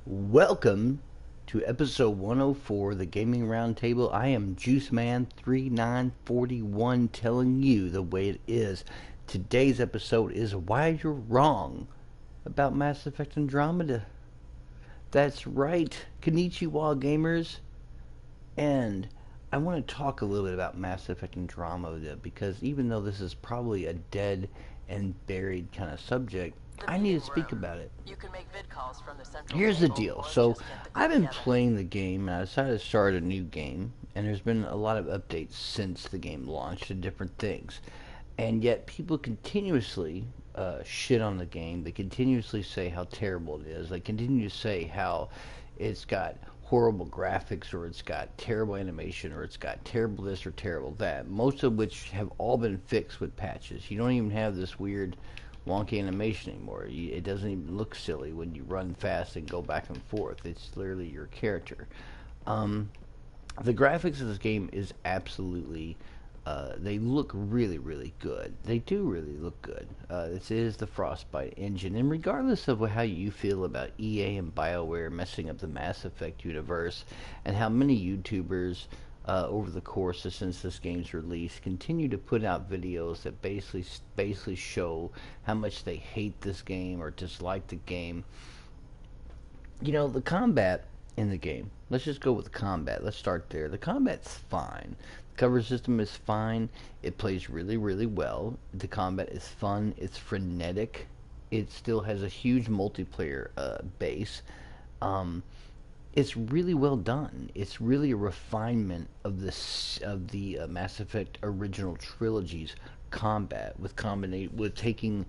Welcome to episode 104 of the Gaming Roundtable. I am JuiceMan3941 telling you the way it is. Today's episode is why you're wrong about Mass Effect Andromeda. That's right, Konnichiwa gamers. And I want to talk a little bit about Mass Effect Andromeda because even though this is probably a dead and buried kind of subject, I need to speak about it. You can make vid calls from the central Here's the table, deal. or So just get the I've group been together. playing the game, and I decided to start a new game. And there's been a lot of updates since the game launched to different things. And yet people continuously shit on the game. They continuously say how terrible it is. They continue to say how it's got horrible graphics, or it's got terrible animation, or it's got terrible this or terrible that. Most of which have all been fixed with patches. You don't even have this weird wonky animation anymore. It doesn't even look silly when you run fast and go back and forth. It's literally your character. The graphics of this game is absolutely they look really, really good. They do really look good. This is the Frostbite engine, and regardless of how you feel about EA and BioWare messing up the Mass Effect universe, and how many YouTubers over the course of since this game's release continue to put out videos that basically show how much they hate this game or dislike the game. You know, the combat in the game. Let's just go with the combat. Let's start there. The combat's fine. The cover system is fine. It plays really, really well. The combat is fun. It's frenetic. It still has a huge multiplayer base. Um, it's really well done. It's really a refinement of the Mass Effect original trilogy's combat with taking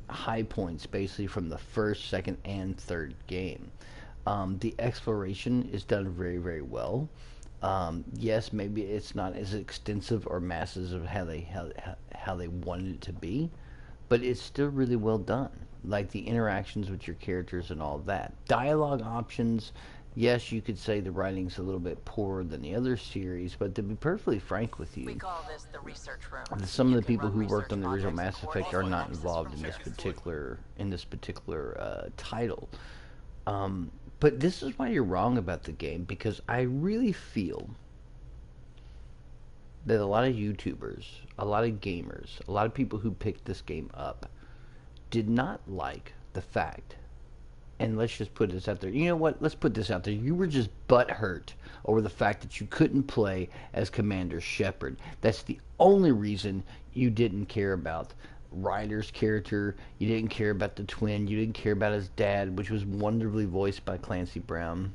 high points basically from the first, second, and third game. The exploration is done very, very well. Yes, maybe it's not as extensive or massive of how they wanted it to be, but it's still really well done. Like the interactions with your characters and all that. Dialogue options, yes, you could say the writing's a little bit poorer than the other series, but to be perfectly frank with We you, call this the research room. some of You the can people run who worked research on the original projects Mass and Effect are coordinate not access involved from in this ships. particular title. But this is why you're wrong about the game, because I really feel that a lot of YouTubers, a lot of gamers, a lot of people who picked this game up did not like the fact, and let's just put this out there. You know what? Let's put this out there. You were just butthurt over the fact that you couldn't play as Commander Shepard. That's the only reason you didn't care about Ryder's character. You didn't care about the twin. You didn't care about his dad, which was wonderfully voiced by Clancy Brown.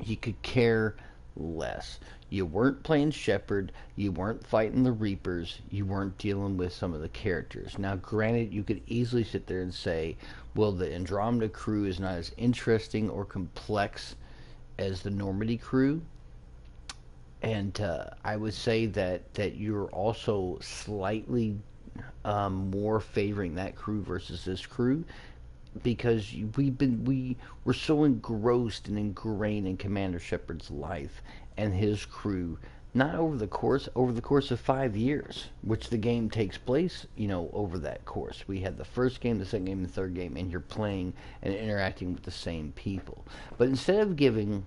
You could care less. You weren't playing Shepard. You weren't fighting the Reapers. You weren't dealing with some of the characters. Now, granted, you could easily sit there and say, well, the Andromeda crew is not as interesting or complex as the Normandy crew. And I would say that you're also slightly more favoring that crew versus this crew, because we were so engrossed and ingrained in Commander Shepard's life and his crew, not over the course of 5 years, which the game takes place, over that course. We had the first game, the second game, the third game, and you're playing and interacting with the same people. But instead of giving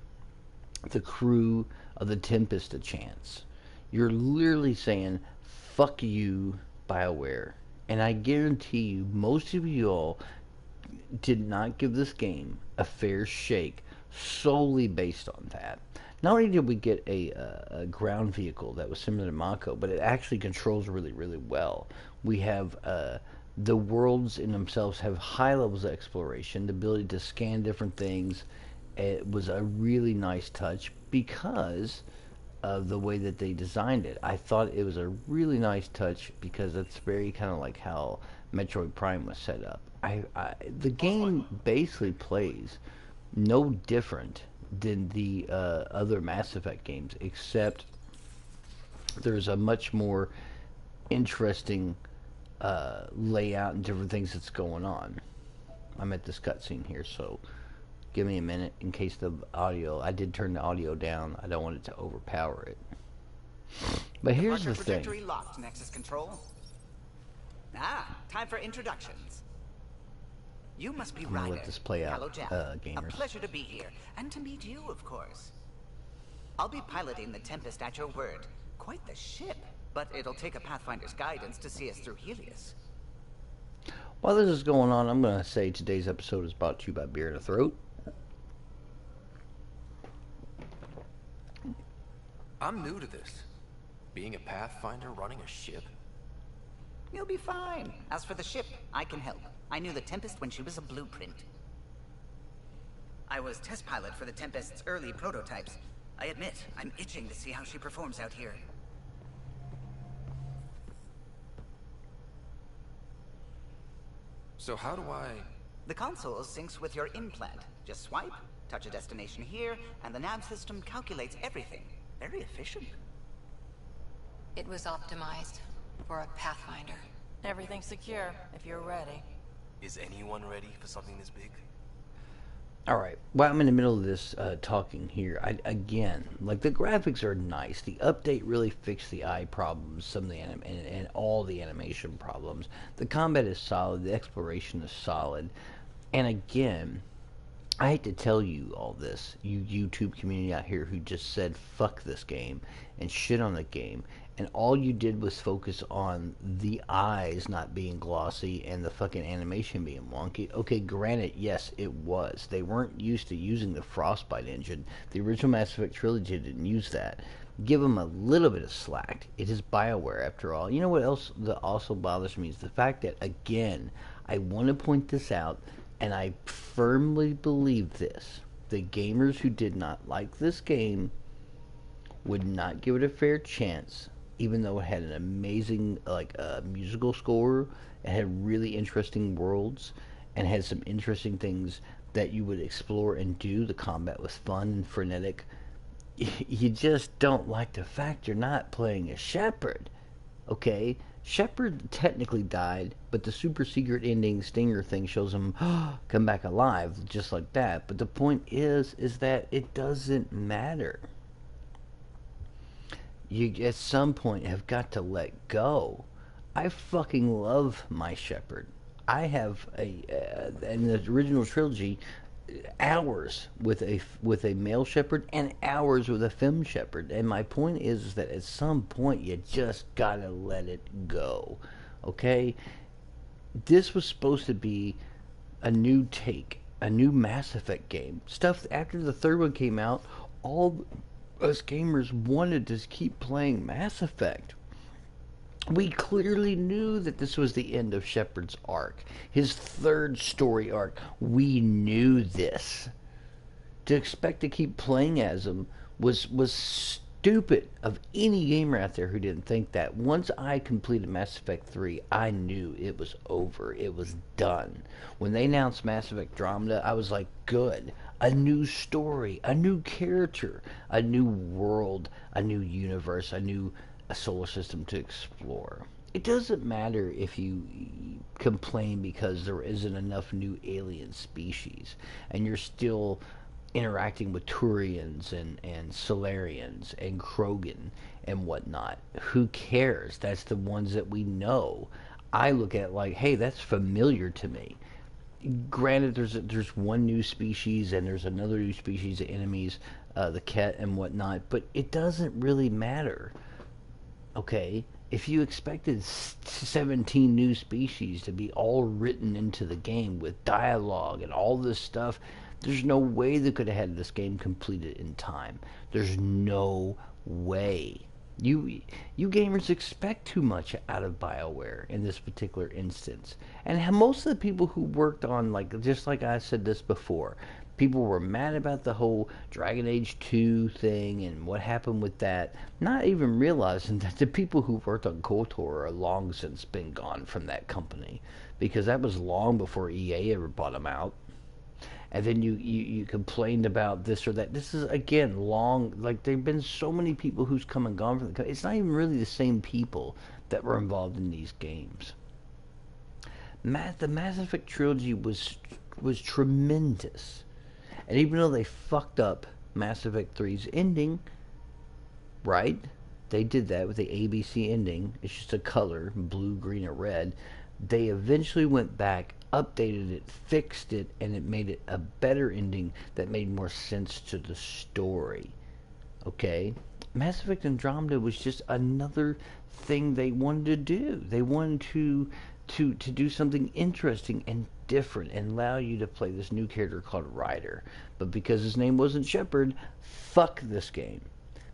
the crew of the Tempest a chance, you're literally saying, fuck you, BioWare. And I guarantee you, most of you all did not give this game a fair shake solely based on that. Not only did we get a ground vehicle that was similar to Mako, but it actually controls really, really well. We have the worlds in themselves have high levels of exploration, the ability to scan different things. It was a really nice touch because of the way that they designed it. I thought it was a really nice touch because it's very kind of like how Metroid Prime was set up. The game basically plays no different than the other Mass Effect games, except there's a much more interesting layout and different things that's going on. I'm at this cutscene here, so give me a minute in case the audio. I did turn the audio down. I don't want it to overpower it. But here's the thing. Trajectory locked, Nexus Control. Time for introductions. You must be I'm gonna Ryder. let this play out, Hello, Jack. A gamers. pleasure to be here, and to meet you, of course. I'll be piloting the Tempest at your word. Quite the ship, but it'll take a Pathfinder's guidance to see us through Helios. While this is going on, I'm gonna say today's episode is brought to you by Beer in the Throat. I'm new to this. Being a Pathfinder running a ship? You'll be fine. As for the ship, I can help. I knew the Tempest when she was a blueprint. I was test pilot for the Tempest's early prototypes. I admit, I'm itching to see how she performs out here. So how do I... The console syncs with your implant. Just swipe, touch a destination here, and the nav system calculates everything. Very efficient. It was optimized for a Pathfinder. Everything's secure, if you're ready. Is anyone ready for something this big? Alright, well, I'm in the middle of this talking here. Again, like, the graphics are nice. The update really fixed the eye problems, some of the and all the animation problems. The combat is solid. The exploration is solid. And again, I hate to tell you all this, you YouTube community out here who just said fuck this game and shit on the game, and all you did was focus on the eyes not being glossy and the fucking animation being wonky. Okay, granted, yes, it was. They weren't used to using the Frostbite engine. The original Mass Effect trilogy didn't use that. Give them a little bit of slack. It is BioWare, after all. You know what else that also bothers me is the fact that, again, I want to point this out, and I firmly believe this. The gamers who did not like this game would not give it a fair chance, even though it had an amazing musical score. It had really interesting worlds and had some interesting things that you would explore and do. The combat was fun and frenetic. You just don't like the fact you're not playing a Shepard. Okay? Shepard technically died, but the super secret ending stinger thing shows him come back alive just like that. But the point is that it doesn't matter. You at some point have got to let go. I fucking love my Shepard. I have in the original trilogy, hours with a male Shepard and hours with a femme Shepard. And my point is that at some point you just gotta let it go. Okay? This was supposed to be a new take, a new Mass Effect game. Stuff after the third one came out, all us gamers wanted to keep playing Mass Effect. We clearly knew that this was the end of Shepard's arc, his third story arc. We knew this. To expect to keep playing as him was stupid of any gamer out there who didn't think that. Once I completed Mass Effect 3, I knew it was over. It was done. When they announced Mass Effect Andromeda, I was like, good. A new story, a new character, a new world, a new universe, a solar system to explore. It doesn't matter if you complain because there isn't enough new alien species and you're still interacting with Turians and Solarians and Krogan and whatnot. Who cares? That's the ones that we know. I look at it like, hey, that's familiar to me. Granted, there's one new species and there's another new species of enemies, the Ket and whatnot, but it doesn't really matter. Okay? If you expected 17 new species to be all written into the game with dialogue and all this stuff, there's no way they could have had this game completed in time. There's no way. You gamers expect too much out of BioWare in this particular instance. And most of the people who worked on, just like I said this before, people were mad about the whole Dragon Age 2 thing and what happened with that, not even realizing that the people who worked on KOTOR are long since been gone from that company, because that was long before EA ever bought them out. And then you complained about this or that. This is, again, long, there have been so many people who's come and gone from the company. It's not even really the same people that were involved in these games. The Mass Effect trilogy was tremendous. And even though they fucked up Mass Effect 3's ending, right? They did that with the ABC ending. It's just a color, blue, green, or red. They eventually went back, updated it, fixed it, and it made it a better ending that made more sense to the story. Okay? Mass Effect Andromeda was just another thing they wanted to do. They wanted to do something interesting and different and allow you to play this new character called Ryder. But because his name wasn't Shepard, fuck this game.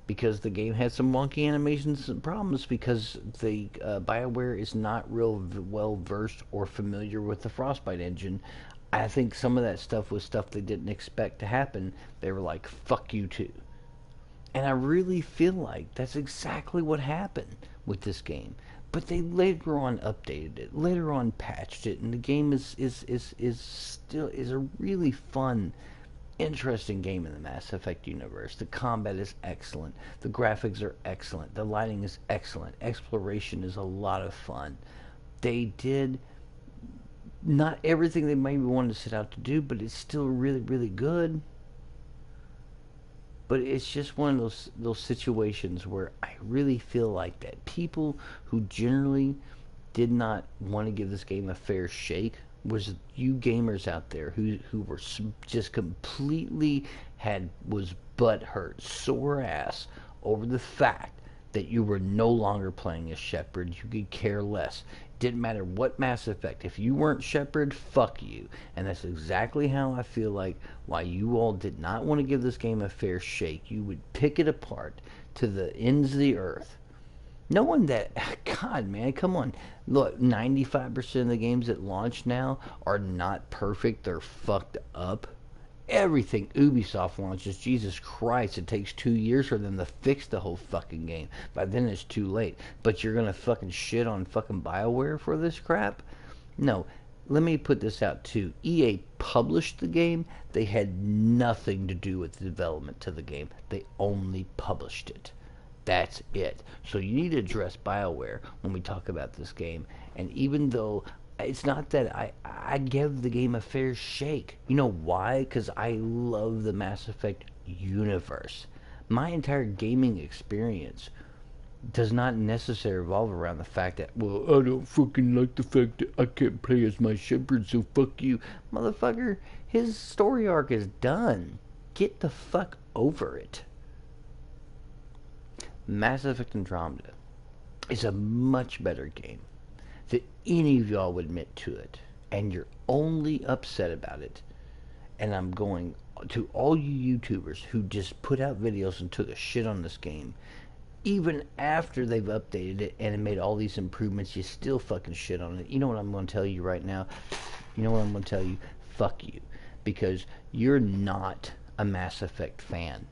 Because the game had some wonky animations and problems because the BioWare is not real well versed or familiar with the Frostbite engine. I think some of that stuff was stuff they didn't expect to happen. They were like, fuck you too. And I really feel like that's exactly what happened with this game. But they later on updated it, later on patched it, and the game is still is a really fun, interesting game in the Mass Effect universe. The combat is excellent, the graphics are excellent, the lighting is excellent, exploration is a lot of fun. They did not everything they maybe wanted to set out to do, but it's still really, really good. But it's just one of those situations where I really feel like that people who generally did not want to give this game a fair shake was you gamers out there who were just completely was butt hurt, sore ass over the fact that you were no longer playing as Shepard. You could care less. Didn't matter what Mass Effect. If you weren't Shepard, fuck you. And that's exactly how I feel like why you all did not want to give this game a fair shake. You would pick it apart to the ends of the earth. Knowing that, God, man, come on. Look, 95% of the games that launch now are not perfect. They're fucked up. Everything Ubisoft launches, Jesus Christ, it takes 2 years for them to fix the whole fucking game. By then it's too late. But you're gonna fucking shit on fucking BioWare for this crap? No. Let me put this out too. EA published the game. They had nothing to do with the development to the game. They only published it. That's it. So you need to address BioWare when we talk about this game. And even though it's not that I give the game a fair shake. You know why? Because I love the Mass Effect universe. My entire gaming experience does not necessarily revolve around the fact that, well, I don't fucking like the fact that I can't play as my Shepard, so fuck you. Motherfucker, his story arc is done. Get the fuck over it. Mass Effect Andromeda is a much better game that any of y'all would admit to it, and you're only upset about it. And I'm going to all you YouTubers who just put out videos and took a shit on this game, even after they've updated it and made all these improvements, you still fucking shit on it. You know what I'm going to tell you right now? You know what I'm going to tell you? Fuck you. Because you're not a Mass Effect fan.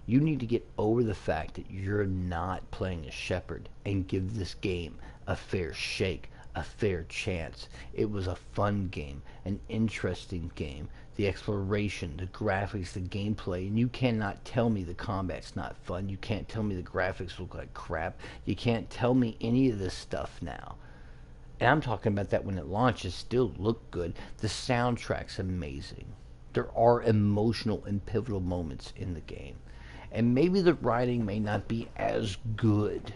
You need to get over the fact that you're not playing a Shepard and give this game a fair shake, a fair chance. It was a fun game, an interesting game. The exploration, the graphics, the gameplay, and you cannot tell me the combat's not fun. You can't tell me the graphics look like crap. You can't tell me any of this stuff now. And I'm talking about that when it launches, still look good. The soundtrack's amazing. There are emotional and pivotal moments in the game. And maybe the writing may not be as good.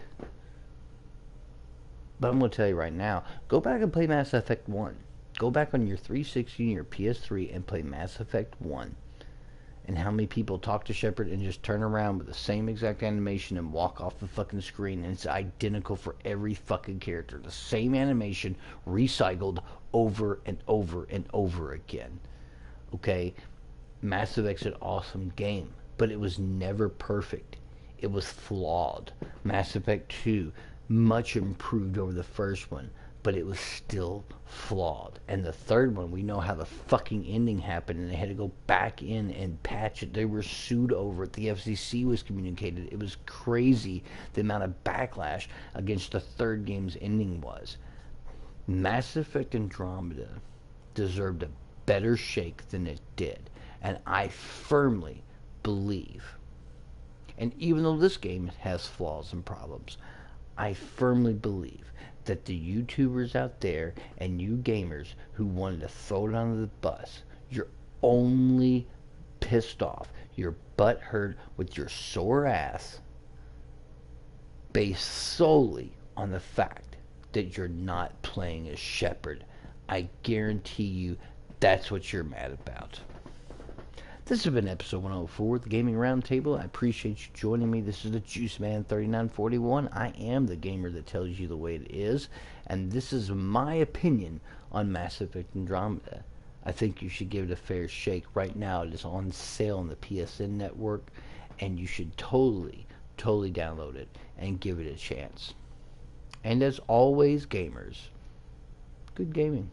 But I'm going to tell you right now, go back and play Mass Effect 1. Go back on your 360 and your PS3 and play Mass Effect 1. And how many people talk to Shepard and just turn around with the same exact animation and walk off the fucking screen, and it's identical for every fucking character. The same animation recycled over and over and over again. Okay? Mass Effect's an awesome game, but it was never perfect. It was flawed. Mass Effect 2, much improved over the first one, but it was still flawed. And the third one, we know how the fucking ending happened, and they had to go back in and patch it. They were sued over it. The FCC was communicated. It was crazy the amount of backlash against the third game's ending was. Mass Effect Andromeda deserved a better shake than it did. And I firmly believe, and even though this game has flaws and problems, I firmly believe that the YouTubers out there and you gamers who wanted to throw it under the bus, you're only pissed off, you're butthurt with your sore ass based solely on the fact that you're not playing as Shepard. I guarantee you that's what you're mad about. This has been episode 104 of the Gaming Roundtable. I appreciate you joining me. This is the Juice Man 3941. I am the gamer that tells you the way it is, and this is my opinion on Mass Effect Andromeda. I think you should give it a fair shake. Right now it is on sale on the PSN network, and you should totally download it and give it a chance. And as always, gamers, good gaming.